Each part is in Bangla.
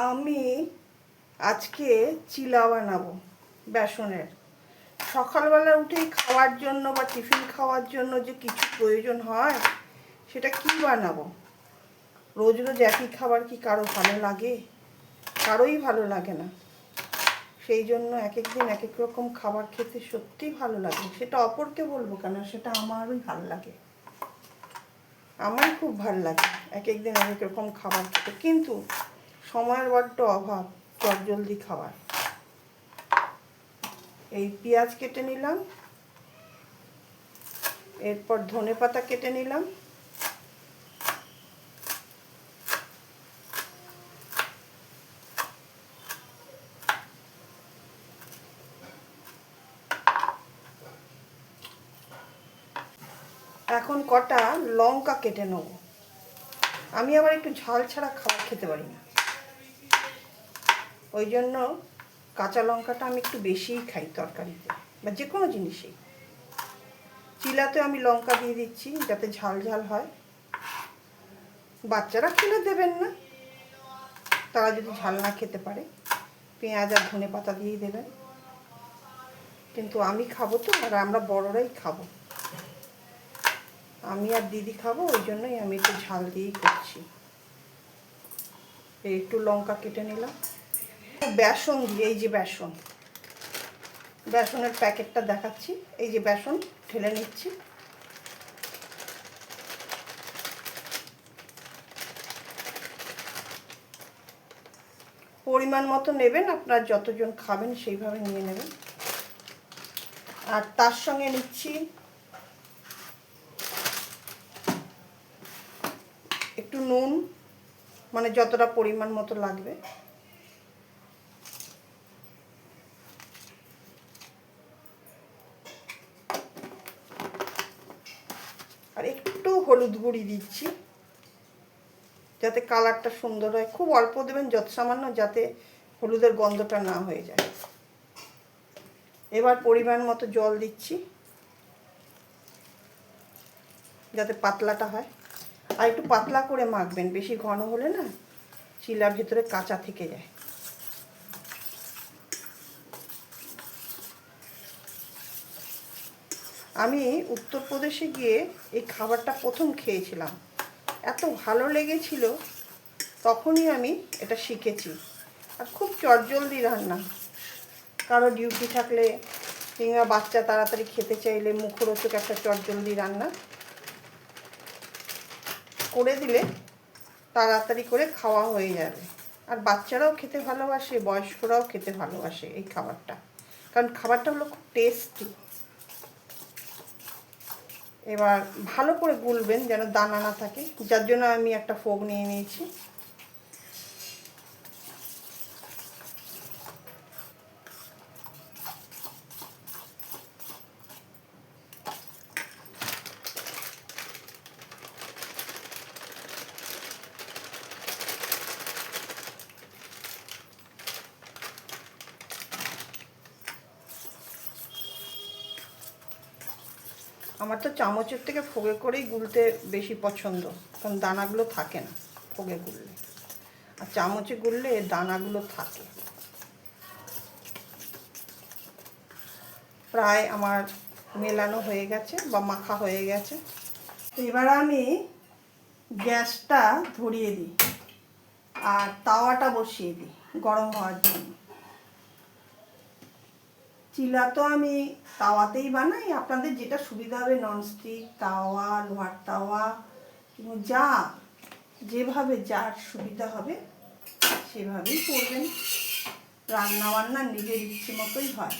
আমি আজকে চিলা বানাবো বেসনের। সকালবেলা উঠেই খাওয়ার জন্য বা টিফিন খাওয়ার জন্য যে কিছু প্রয়োজন হয়, সেটা কি বানাবো? রোজ রোজ একই খাবার কি কারো ভালো লাগে? কারোই ভালো লাগে না। সেই জন্য এক এক দিন এক এক রকম খাবার খেতে সত্যিই ভালো লাগে। সেটা অপরকে বলবো কেন, সেটা আমারই ভালো লাগে। আমার খুব ভালো লাগে এক এক দিন এক এক রকম খাবার খেতে, কিন্তু সময়ের বড্ড অভাব চটজলদি খাবার। এই পেঁয়াজ কেটে নিলাম, এরপর ধনেপাতা কেটে নিলাম, এখন কটা লঙ্কা কেটে নেব। আমি আবার একটু ঝাল ছাড়া খাবার খেতে পারি না, ওই জন্য কাঁচা লঙ্কাটা আমি একটু বেশিই খাই তরকারিতে বা যে কোনো জিনিসেই। চিলাতে আমি লঙ্কা দিয়ে দিচ্ছি যাতে ঝাল ঝাল হয়। বাচ্চারা খেলে দেবেন না, তারা যদি ঝাল না খেতে পারে পেঁয়াজ আর ধনেপাতা দিয়েই দেবেন। কিন্তু আমি খাবো তো, আর আমরা বড়রাই খাবো, আমি আর দিদি খাবো, ওই জন্যই আমি একটু ঝাল দিয়েই করছি। একটু লঙ্কা কেটে নিলাম, বেসন দিয়ে, এই যে বেসনের প্যাকেটটা দেখাচ্ছি, এই যে বেসন ঢেলে নিচ্ছি। পরিমাণ মতো নেবেন, আপনারা যতজন খাবেন সেইভাবে নিয়ে নেবেন। আর তার সঙ্গে নিচ্ছি একটু নুন, মানে যতটা পরিমাণ মতো লাগবে। আর একটু হলুদ গুঁড়ি দিচ্ছি যাতে কালারটা সুন্দর হয়। খুব অল্প দেবেন, যত সামান্য, যাতে হলুদের গন্ধটা না হয়ে যায়। এবার পরিমাণ মতো জল দিচ্ছি যাতে পাতলাটা হয়। আর একটু পাতলা করে মাখবেন, বেশি ঘন হলে না চিলার ভেতরে কাঁচা থেকে যায়। আমি উত্তরপ্রদেশে গিয়ে এই খাবারটা প্রথম খেয়েছিলাম, এত ভালো লেগেছিল, তখনই আমি এটা শিখেছি। আর খুব চটজলদি রান্না, কারো ডিউটি থাকলে কিংবা বাচ্চা তাড়াতাড়ি খেতে চাইলে মুখরোচক একটা চটজলদি রান্না করে দিলে তাড়াতাড়ি করে খাওয়া হয়ে যাবে। আর বাচ্চারাও খেতে ভালোবাসে, বয়স্করাও খেতে ভালোবাসে এই খাবারটা, কারণ খাবারটা হলো খুব টেস্টি। এবার ভালো করে গুলবেন যেন দানা না থাকে, যার জন্য আমি একটা ফোক নিয়ে নিয়েছি। আমার তো চামচের থেকে ফোগে করেই গুলতে বেশি পছন্দ, কারণ দানাগুলো থাকে না ফোগে গুললে, আর চামচে গুললে দানাগুলো থাকে। প্রায় আমার মেলানো হয়ে গেছে বা মাখা হয়ে গেছে। তো এবার আমি গ্যাসটা ধরিয়ে দিই আর তাওয়াটা বসিয়ে দিই গরম হওয়ার জন্য। চিলা তো আমি তাওয়াতেই বানাই, আপনাদের যেটা সুবিধা হবে, ননস্টিক তাওয়া, লোহার তাওয়া, কিন্তু যেভাবে যার সুবিধা হবে সেভাবেই করবেন। রান্না বান্না নিজের ইচ্ছে মতোই হয়,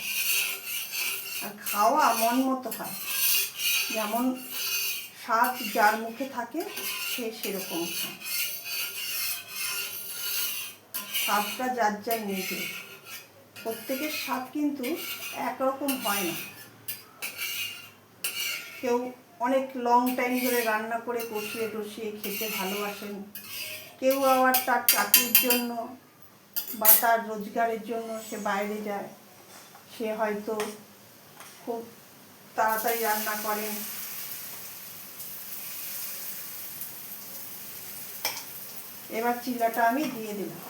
আর খাওয়া মন মতো হয়। যেমন স্বাদ যার মুখে থাকে সে সেরকম খায়, স্বাদটা যার যার নিজে। প্রত্যেকের স্বাদ কিন্তু একরকম হয় না। কেউ অনেক লং টাইম ধরে রান্না করে কষিয়ে টষিয়ে খেতে ভালোবাসেন, কেউ আবার তার চাকরির জন্য বা তার রোজগারের জন্য সে বাইরে যায়, সে হয়তো খুব তাড়াতাড়ি রান্না করেন। এবার চিলাটা আমি দিয়ে দিলাম।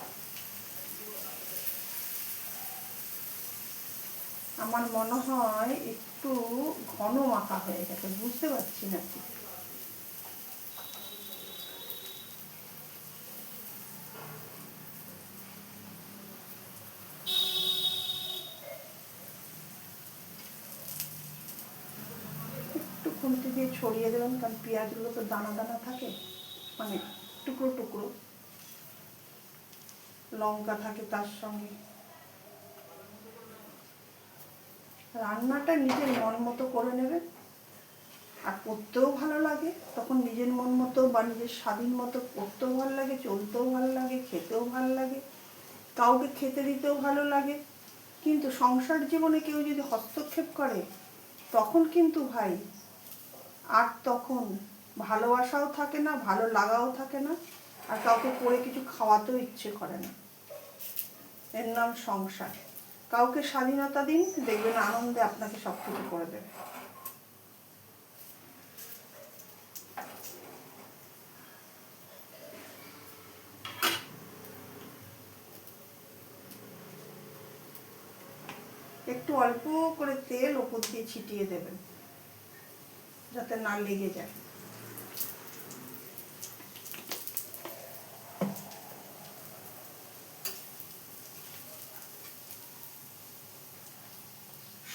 আমার মনে হয় একটু ঘন মাখা হয়ে গেছে, বুঝতে পারছি না ঠিক। একটু খুন্তি দিয়ে ছড়িয়ে দেবেন, কারণ পেঁয়াজগুলো তো দানা দানা থাকে, মানে টুকরো টুকরো লঙ্কা থাকে তার সঙ্গে। রান্নাটা নিজের মন মতো করে নেবেন, আর করতেও ভালো লাগে তখন, নিজের মন মতো বা নিজের স্বাধীন মতো করতেও ভালো লাগে, চলতেও ভালো লাগে, খেতেও ভালো লাগে, কাউকে খেতে দিতেও ভালো লাগে। কিন্তু সংসার জীবনে কেউ যদি হস্তক্ষেপ করে তখন কিন্তু ভাই আর তখন ভালোবাসাও থাকে না, ভালো লাগাও থাকে না, আর কাউকে করে কিছু খাওয়াতেও ইচ্ছে করে না। এর নাম সংসার। কাউকে স্বাধীনতা দিন, দেখবেন আনন্দে আপনাকে সব কিছু করে দেবে। একটু অল্প করে তেল ওপর দিয়ে ছিটিয়ে দেবেন, যাতে না লেগে যায়।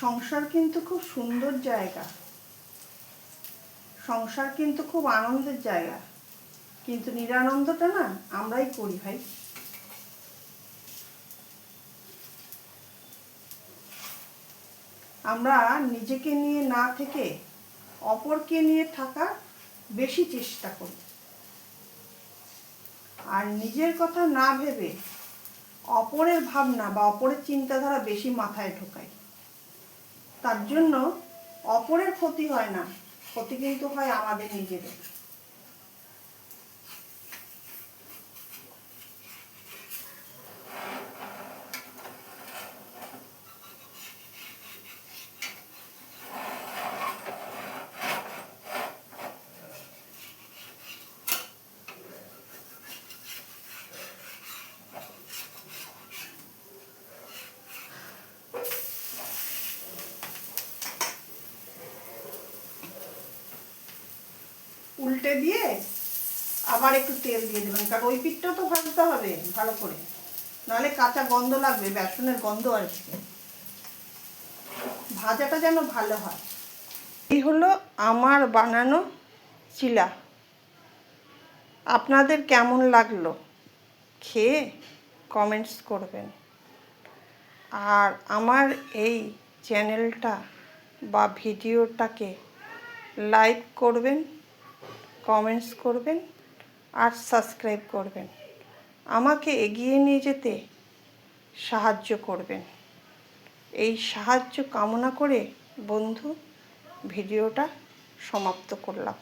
সংসার কিন্তু খুব সুন্দর জায়গা, সংসার কিন্তু খুব আনন্দের জায়গা, কিন্তু নিরানন্দটা না আমরাই করি ভাই। আমরা নিজেকে নিয়ে না থেকে অপরকে নিয়ে থাকার বেশি চেষ্টা করি, আর নিজের কথা না ভেবে অপরের ভাবনা বা অপরের চিন্তাধারা বেশি মাথায় ঢোকাই। তার জন্য অপরের ক্ষতি হয় না, ক্ষতি কিন্তু হয় আমাদের নিজেদের। উল্টে দিয়ে আবার একটু তেল দিয়ে দেবেন, কারণ ওই পিঠটাও তো ভাজতে হবে ভালো করে, নাহলে কাঁচা গন্ধ লাগবে, বেসনের গন্ধ আর কি। ভাজাটা যেন ভালো হয়। এই হলো আমার বানানো চিলা। আপনাদের কেমন লাগলো খেয়ে কমেন্টস করবেন, আর আমার এই চ্যানেলটা বা ভিডিওটাকে লাইক করবেন, কমেন্টস করবেন আর সাবস্ক্রাইব করবেন, আমাকে এগিয়ে নিয়ে যেতে সাহায্য করবেন। এই সাহায্য কামনা করে বন্ধু ভিডিওটা সমাপ্ত করলাম।